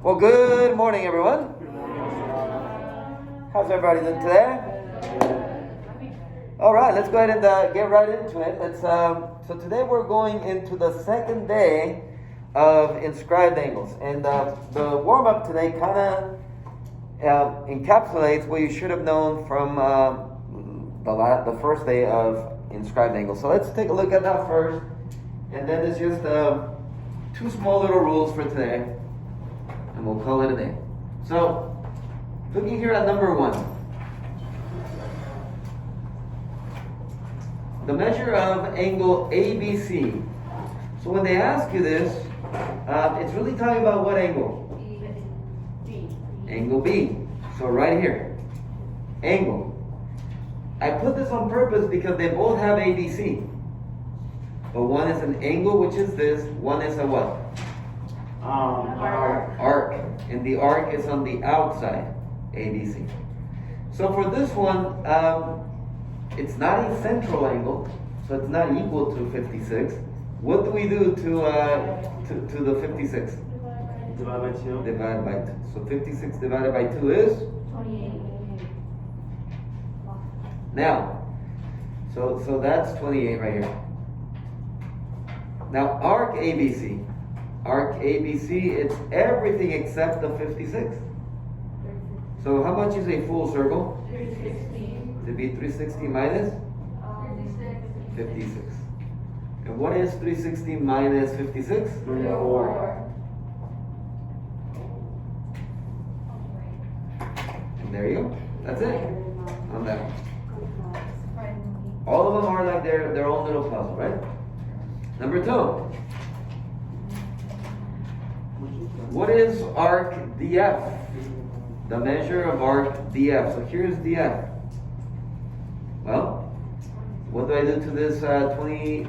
Well, good morning, everyone. How's everybody doing today? All right, let's go ahead and get right into it. So today we're going into the second day of inscribed angles, and the warm-up today kind of encapsulates what you should have known from the first day of inscribed angles. So let's take a look at that first, and then it's just two small little rules for today, and we'll call it a day. So, looking here at number 1. The measure of angle ABC. So when they ask you this, it's really talking about what angle? B. Angle B. So right here, angle. I put this on purpose because they both have ABC. But one is an angle, which is this. One is a what? Arc. And the arc is on the outside, ABC. So for this one, it's not a central angle, so it's not equal to 56. What do we do to the 56? Divide by 2. Divide by 2. So 56 divided by 2 is? 28. Now, so that's 28 right here. Now arc ABC. Arc ABC, it's everything except the 56. So how much is a full circle? 360. To be 360 minus 56. And what is 360 minus 56? 4. And there you go. That's it. On that one. All of them are like their own little puzzle, right? Number 2. What is arc DF? The measure of arc DF. So here's DF. Well, what do I do to this 20?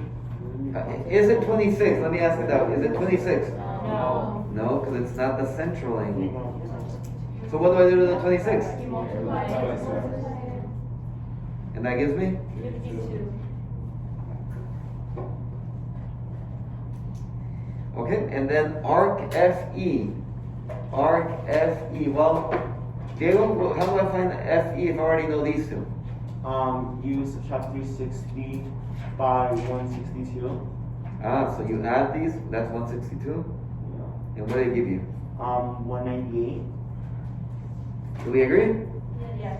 Is it 26? Let me ask it that. Is it 26? No. No, because it's not the central angle. So what do I do to the 26? And that gives me? 52. Okay, and then arc FE. Arc FE. Well, Diego, how do I find FE if I already know these two? You subtract 360 by 162. So you add these, that's 162. Yeah. And what did it give you? 198. Do we agree? Yes.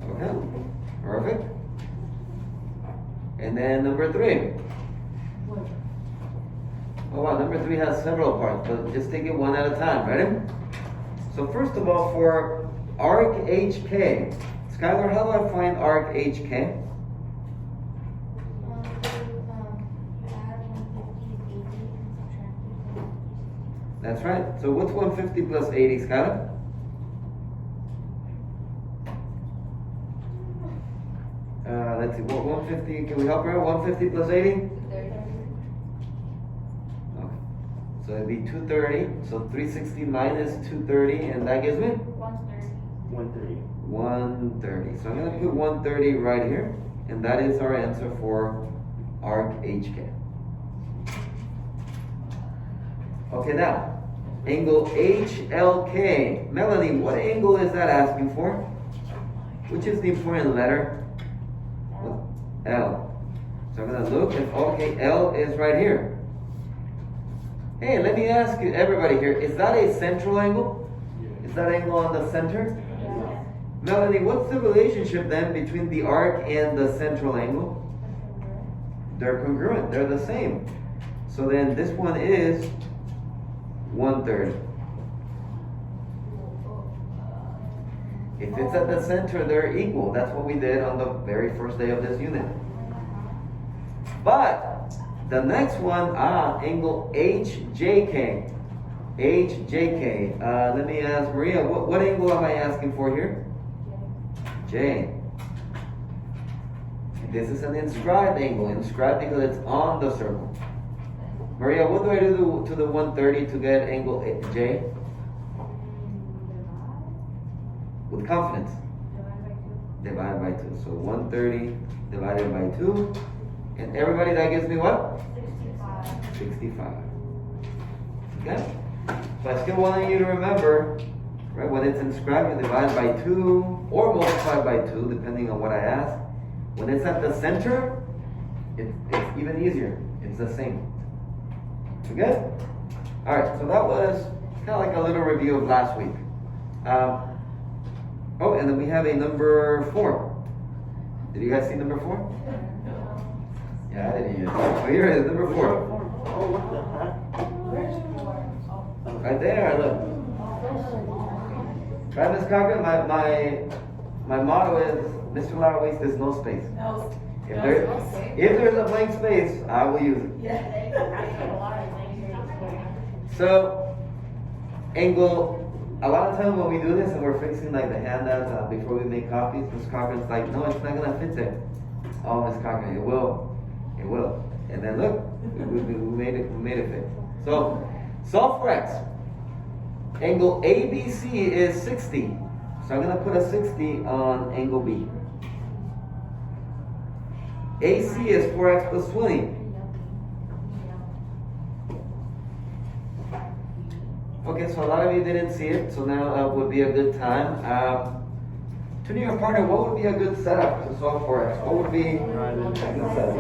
Okay, perfect. And then number 3. Oh wow, number 3 has several parts, but just take it one at a time, ready? So first of all, for arc HK, Skylar, how do I find arc HK? That's right. So what's 150 plus 80, Skylar? Let's see, what 150, can we help her? 150 plus 80? Okay. So it'd be 230. So 360 minus 230, and that gives me? 130. 130. So I'm going to put 130 right here, and that is our answer for arc HK. Okay, now, angle HLK. Melanie, what angle is that asking for? Which is the important letter? L. So I'm going to look, and okay, L is right here. Hey, let me ask you, everybody here, is that a central angle? Is that angle on the center? Yes. Melanie, what's the relationship then between the arc and the central angle? They're congruent, they're the same. So then this one is 130. If it's at the center, they're equal. That's what we did on the very first day of this unit. But the next one, angle HJK. HJK. Let me ask Maria, what angle am I asking for here? J. This is an inscribed angle. Inscribed because it's on the circle. Maria, what do I do to the 130 to get angle J? With confidence. Divide by 2. So 130 divided by 2. And everybody, that gives me what? 65. 65. Okay? So I still want you to remember, right, when it's inscribed, you divide by 2 or multiply by 2, depending on what I ask. When it's at the center, it's even easier. It's the same. We good? Alright, so that was kind of like a little review of last week. Oh, and then we have a number 4. Did you guys see number 4? Yeah, I didn't either. So here it is, number 4. Oh, what the heck? Right there, look. Right, Ms. Cochran, my motto is, Mr. Lara wastes there's no space. No. If there's a blank space, I will use it. So, angle, a lot of times when we do this and we're fixing like the handouts before we make copies, Ms. Cochran's like, no, it's not gonna fit there. Oh, Ms. Cochran, it will. It will. And then look, we made it fit. So, solve for x. Angle ABC is 60. So I'm gonna put a 60 on angle B. AC is 4x plus 20. Okay, so a lot of you didn't see it, so now would be a good time. To your partner, what would be a good setup to solve for x? What would be a good setup?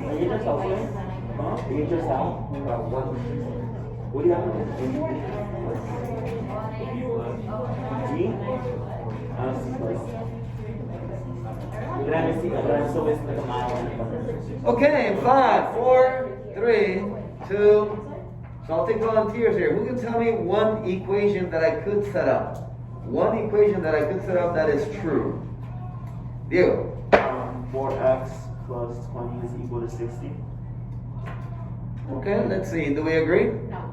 Are you just out? Huh? Are you just out? What do you have? G? Okay, 5, 4, 3, 2. So I'll take volunteers here. Who can tell me one equation that I could set up? One equation that I could set up that is true. Diego. 4x plus 20 is equal to 60. Okay, let's see. Do we agree? No.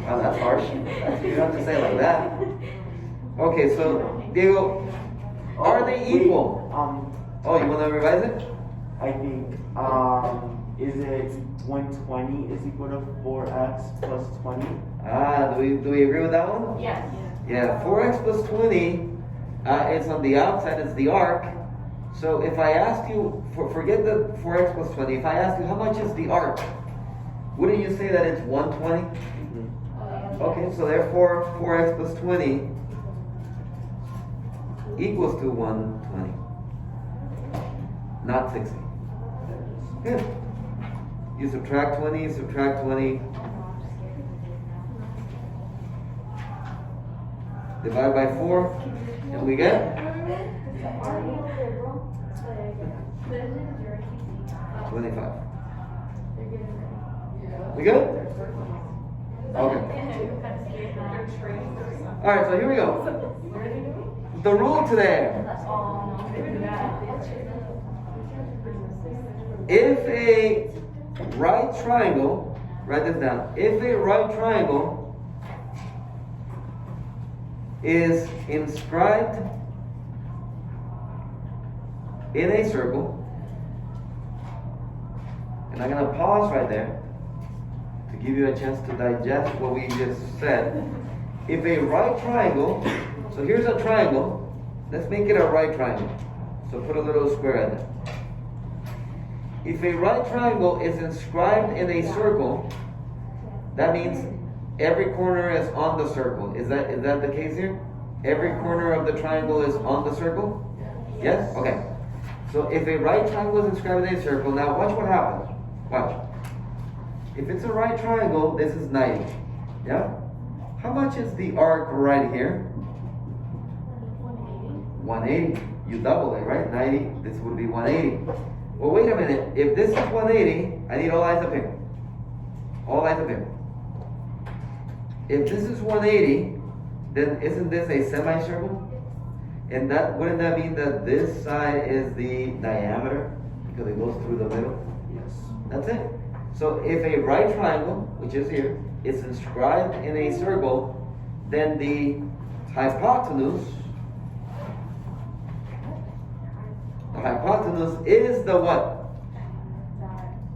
Wow, that's harsh. You don't have to say it like that. Okay, so Diego, are they equal? Oh, you want to revise it? I think, is it 120 is equal to 4x plus 20? Do we agree with that one? Yes. Yeah, 4x plus 20 is on the outside, it's the arc. So if I ask you, forget the 4x plus 20, if I ask you how much is the arc, wouldn't you say that it's 120? Okay, so therefore 4x plus 20 equals to 120, not 60. Good. You subtract 20, subtract 20. Divide by 4, and we get 25. We good? Okay. Alright, so here we go. The rule today. If a right triangle, write this down. If a right triangle is inscribed in a circle, and I'm going to pause right there to give you a chance to digest what we just said. If a right triangle, so here's a triangle, let's make it a right triangle. So put a little square in it. If a right triangle is inscribed in a circle, that means every corner is on the circle. Is that the case here? Every corner of the triangle is on the circle? Yes? Okay. So if a right triangle is inscribed in a circle, now watch what happens. Watch. If it's a right triangle, this is 90. Yeah? How much is the arc right here? 180. You double it, right? 90. This would be 180. Well, wait a minute. If this is 180, I need all eyes up here. All eyes up here. If this is 180, then isn't this a semicircle? And wouldn't that mean that this side is the diameter because it goes through the middle? Yes. That's it. So if a right triangle, which is here, is inscribed in a circle, then the hypotenuse is the what?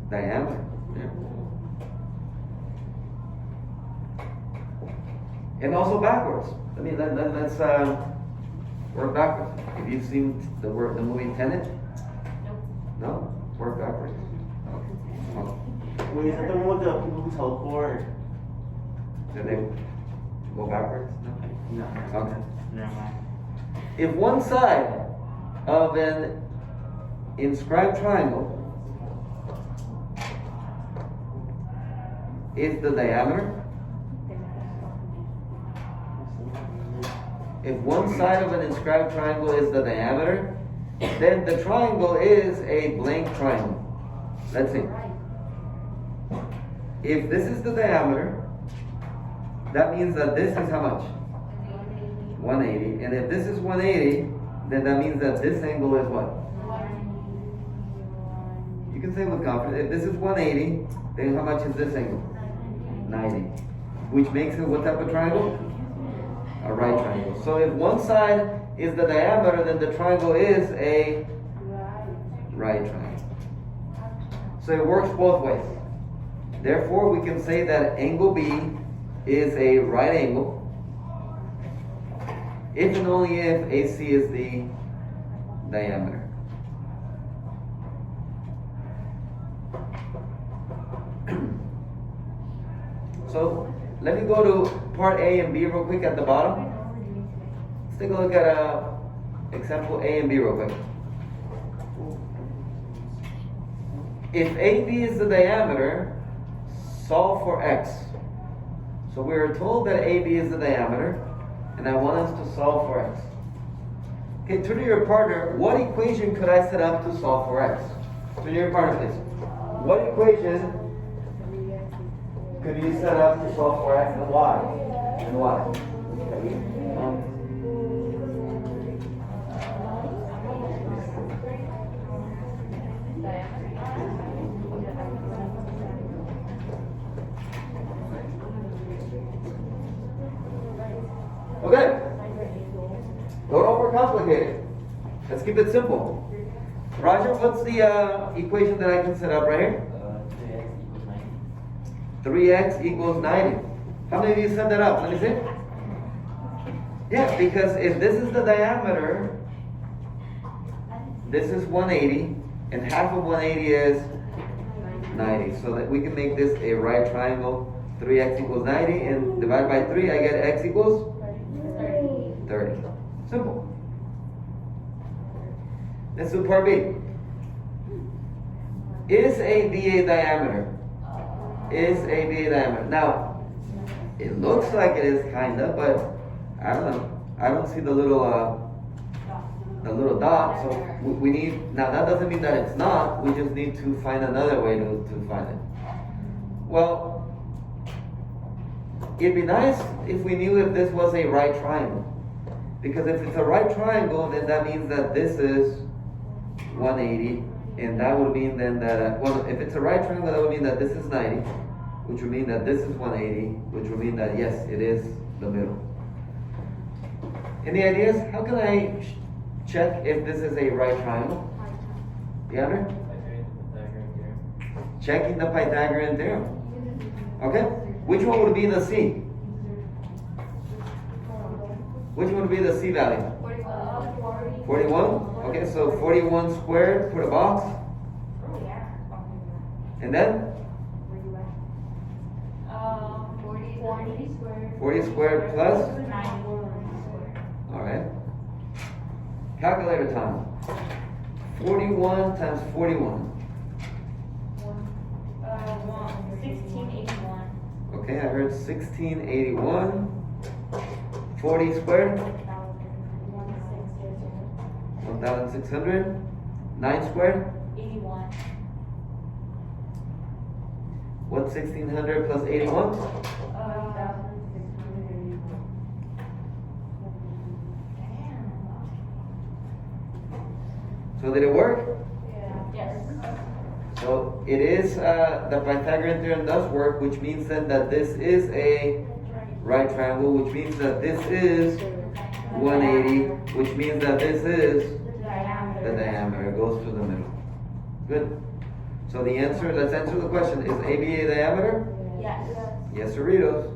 Diameter. Yeah. And also backwards. I mean, let's work backwards. Have you seen the movie Tenet? No? Work backwards. Oh. Wait, is that the one with the people who teleport? Did they go backwards? No. No. Okay. Never mind. If one side of an inscribed triangle is the diameter, if one side of an inscribed triangle is the diameter, then the triangle is a blank triangle. Let's see. If this is the diameter, that means that this is how much? 180. And if this is 180, then that means that this angle is what? You can say with confidence, if this is 180, then how much is this angle? 90. Which makes it what type of triangle? A right triangle. So if one side is the diameter, then the triangle is a right triangle. So it works both ways. Therefore, we can say that angle B is a right angle if and only if AC is the diameter. So let me go to part A and B real quick at the bottom. Let's take a look at example A and B real quick. If AB is the diameter, solve for X. So we are told that AB is the diameter, and I want us to solve for X. Okay, turn to your partner. What equation could I set up to solve for X? Turn to your partner, please. What equation could you set up to solve for X, and why? And why? Okay. Don't overcomplicate it. Let's keep it simple. Roger, what's the equation that I can set up right here? 3x equals 90. How many of you set that up? Let me see. Yeah, because if this is the diameter, this is 180, and half of 180 is 90. So that we can make this a right triangle. 3x equals 90, and divide by 3, I get x equals 30. Simple. Let's do part B. Is AB a diameter? Is AB a diameter? Now, it looks like it is kinda, but I don't know. I don't see the little dot, so we need, now that doesn't mean that it's not, we just need to find another way to find it. Well, it'd be nice if we knew if this was a right triangle. Because if it's a right triangle, then that means that this is 180, and that would mean then that, well, if it's a right triangle, that would mean that this is 90, which would mean that this is 180, which would mean that, yes, it is the middle. Any ideas? How can I check if this is a right triangle? Deandre? Checking the Pythagorean theorem. Okay? Which one would be the C? Which one would be the C value? 41? Okay, so 41 squared, put a box. And then? 40 squared plus? Alright. Calculator time. 41 times 41. 1681. Okay, I heard 1681. 40 squared? 1600. 9 squared? 81. What's 1600 plus 81? So did it work? Yes. So it is, the Pythagorean theorem does work, which means then that this is a right triangle, which means that this is 180, which means that this is the diameter. It goes through the middle. Good. So the answer, let's answer the question. Is AB a diameter? Yes. Yes, Cerritos.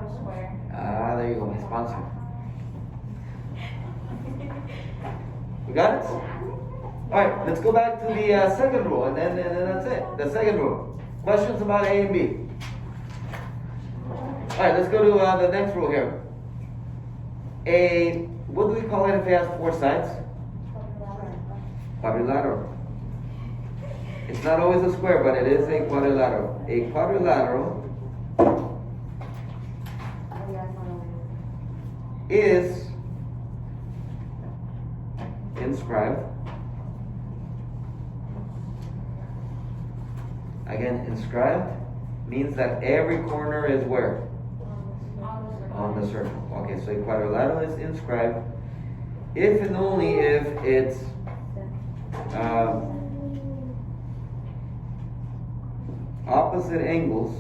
a square. Ah, there you go, my sponsor. We got it? Alright, let's go back to the second rule, and then that's it. The second rule. Questions about A and B? Alright, let's go to the next rule here. What do we call it if it has four sides? Quadrilateral. It's not always a square, but it is a quadrilateral. A quadrilateral is inscribed. Again, inscribed means that every corner is where? On the circle. Okay, so a quadrilateral is inscribed if and only if its opposite angles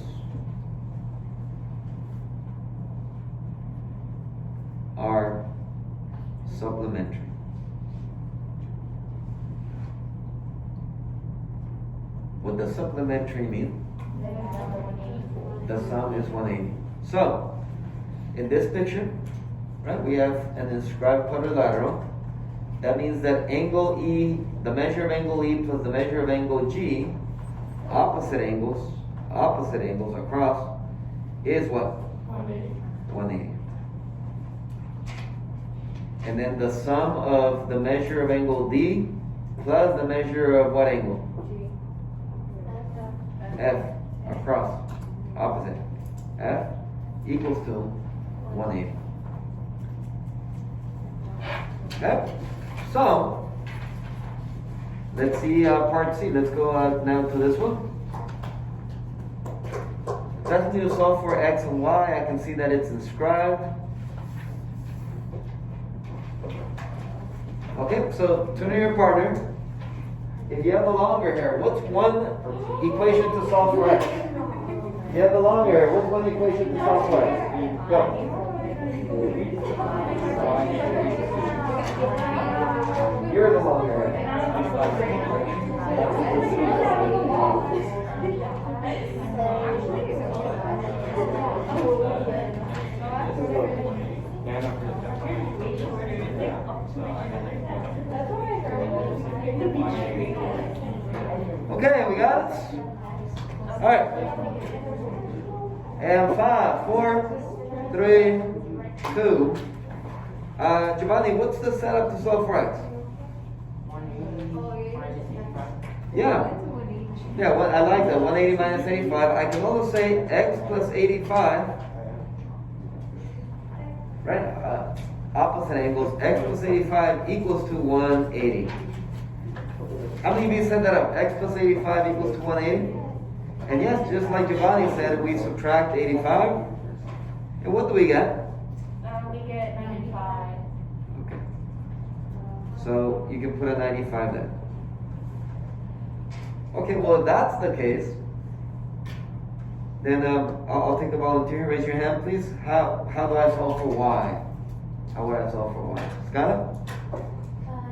are supplementary. What does supplementary mean? The sum is 180. So, in this picture, right, we have an inscribed quadrilateral. That means that angle E, the measure of angle E plus the measure of angle G, opposite angles across, is what? 180. And then the sum of the measure of angle D plus the measure of what angle? F, across, opposite. F equals to 180. Okay? So, let's see part C. Let's go now to this one. Let's do solve for x and y. I can see that it's inscribed. Okay, so turn to your partner. If you have the longer hair, what's one equation to solve for x? If you have the longer hair, what's one equation to solve for x? Go. You're the longer hair. Okay, we got it? Alright. And 5, 4, 3, 2. Giovanni, what's the setup to solve for x? Yeah. Yeah, well, I like that. 180 minus 85. I can also say x plus 85. Right? Opposite angles. X plus 85 equals to 180. How many of you set that up? X plus 85 equals to 180? And yes, just like Giovanni said, we subtract 85. And what do we get? We get 95. Okay. So you can put a 95 there. Okay, well, if that's the case, then I'll take the volunteer. Raise your hand, please. How do I solve for y? How would I solve for y? Skylar?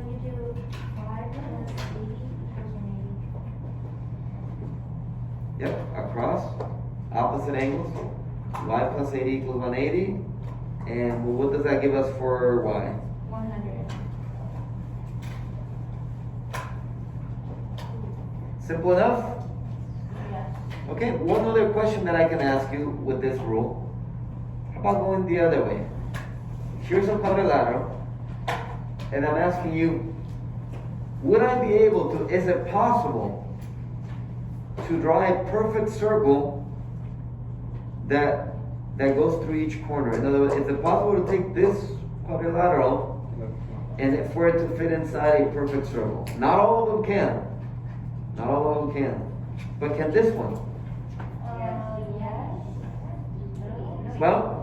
You do 5 plus 80 equals 180. Yep, across, opposite angles. Y plus 80 equals 180. And what does that give us for y? 100. Simple enough? Yes. Okay, one other question that I can ask you with this rule. How about going the other way? Here's a quadrilateral, and I'm asking you, would I be able to, is it possible to draw a perfect circle that goes through each corner? In other words, is it possible to take this quadrilateral and for it to fit inside a perfect circle? Not all of them can. Not all of them can. But can this one? Yes. Well,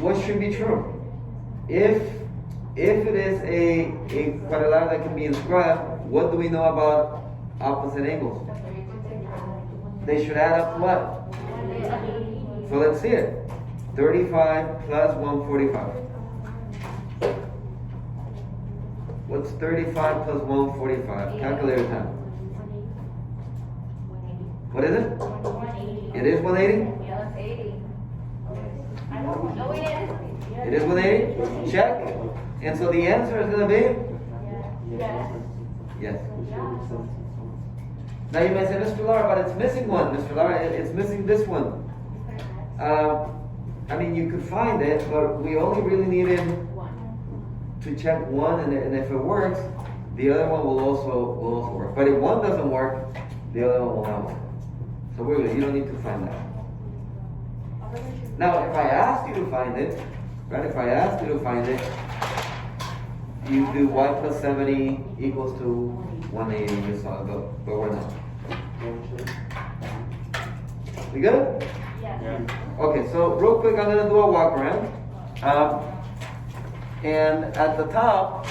what should be true? If it is a quadrilateral that can be inscribed, what do we know about opposite angles? They should add up to what? So let's see it. 35 plus 145. What's 35 plus 145? Calculator time. What is it? It is 180? Yeah, that's 80. I know. No, it is. It is 180? Check. And so the answer is going to be? Yes. Yes. Now you may say, Mr. Lara, but it's missing one. Mr. Lara, it's missing this one. I mean, you could find it, but we only really needed to check one, and if it works, the other one will also work. But if one doesn't work, the other one will not work. So really, you don't need to find that. Now, if I asked you to find it, right? If I asked you to find it, you do y plus 70 equals to 180. You saw it, but we're not. We good? Yes. Okay, so real quick, I'm going to do a walk around. And at the top,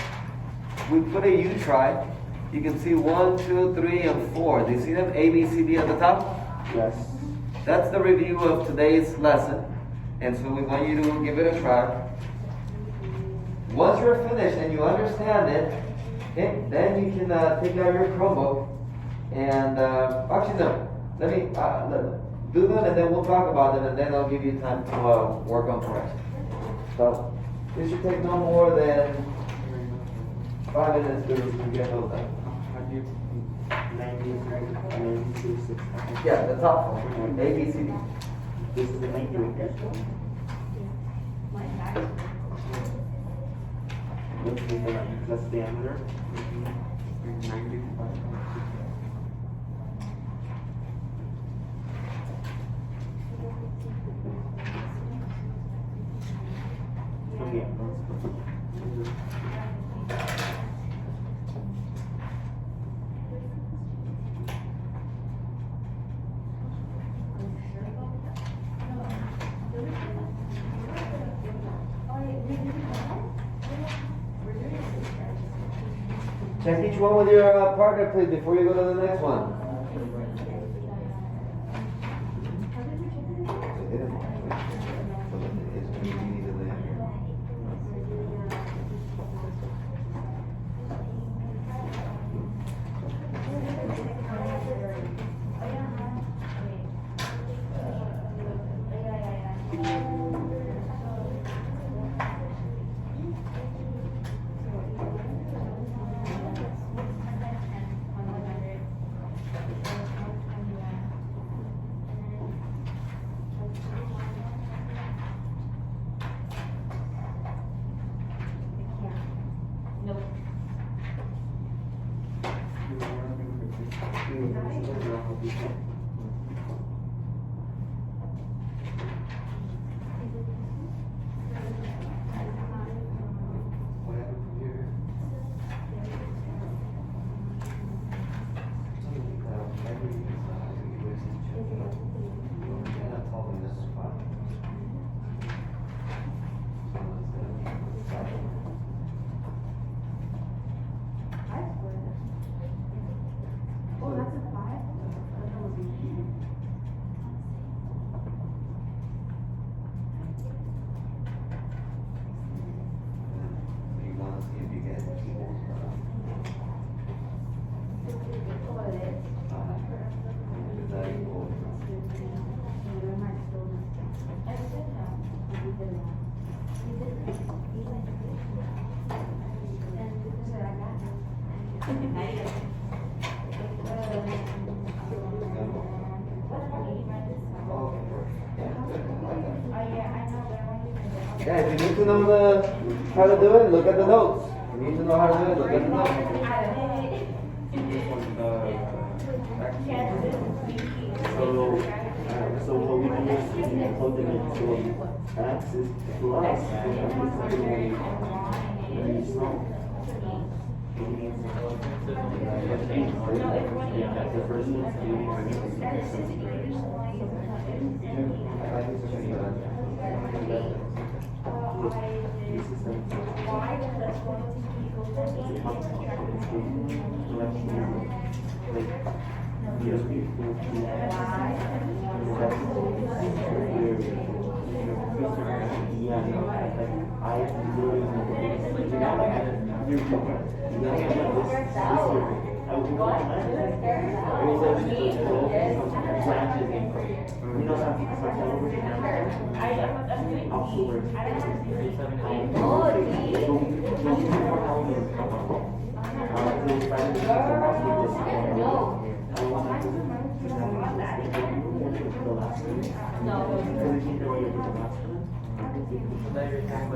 we put a U try. You can see 1, 2, 3, and 4. Do you see them? A, B, C, D at the top? Yes. That's the review of today's lesson. And so we want you to give it a try. Once you're finished and you understand it, okay, then you can take out your Chromebook and actually no, let me do them and then we'll talk about them and then I'll give you time to work on correction. So this should take no more than 5 minutes to get those done. Yeah, the top one, A, B, C, D. This is the 90. That's diameter. Check each one with your partner, please, before you go to the next one. Yeah, if you need to know how to do it, look at the notes. If you need to know how to do it, look at the notes. So what we do is we plug them into x is plus the first I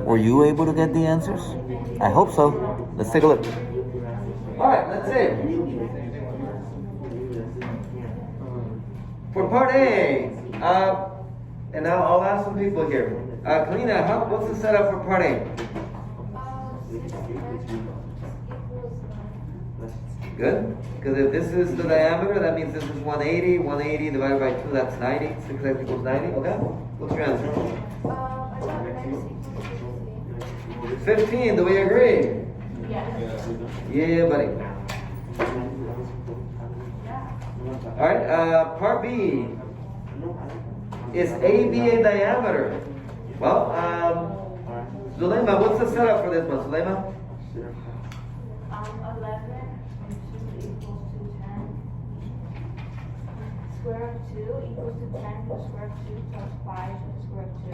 Were you able to get the answers? I hope so. Let's take a look. Alright, let's see. For part A, and now I'll ask some people here. Kalina, what's the setup for part A? Good? Because if this is the diameter, that means this is 180. 180 divided by 2, that's 90. 6x equals 90. Okay? What's your answer? 15. Do we agree? Yeah, buddy. Alright, part B. Is AB a diameter? Well, Zulema, what's the setup for this one, Zulema? 11 equals to 10. Square of 2 equals to 10 plus square of 2 plus 5 plus square of 2.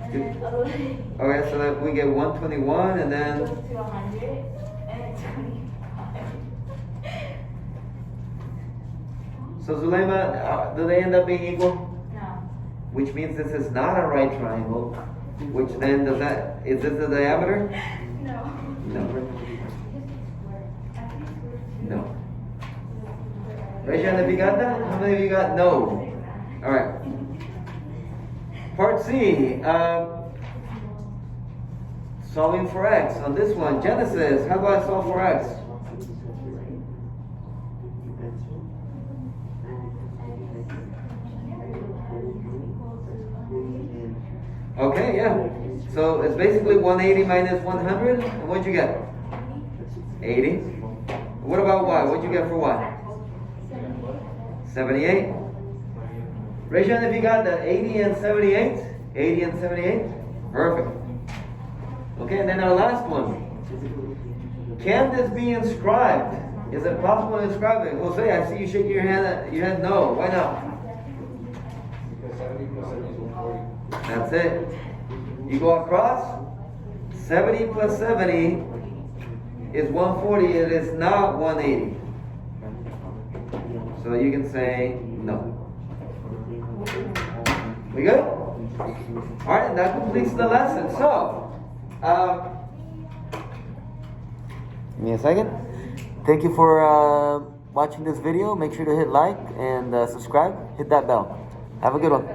And then 11 Okay, so that we get 121 and then equals to 100 and then 25. so Zulema, do they end up being equal? No. Which means this is not a right triangle. Which then does that, is this the diameter? No. No. No. Raise your hand if you got that. How many of you got no? Alright. Part C. Solving for x. On this one, Genesis, how do I solve for x? Okay, yeah. So it's basically 180 minus 100. And what'd you get? 80. What about y? What'd you get for y? 78. Raise your hand if you got that. 80 and 78. 80 and 78. Perfect. Okay, and then our last one. Can this be inscribed? Is it possible to inscribe it? Jose, I see you shaking your hand. You had no. Why not? Because 70 plus 70 is 140. That's it. You go across. 70 plus 70 is 140. It is not 180. So you can say no. We good? Alright, and that completes the lesson. So, give me a second. Thank you for watching this video. Make sure to hit like and subscribe. Hit that bell. Have a good one.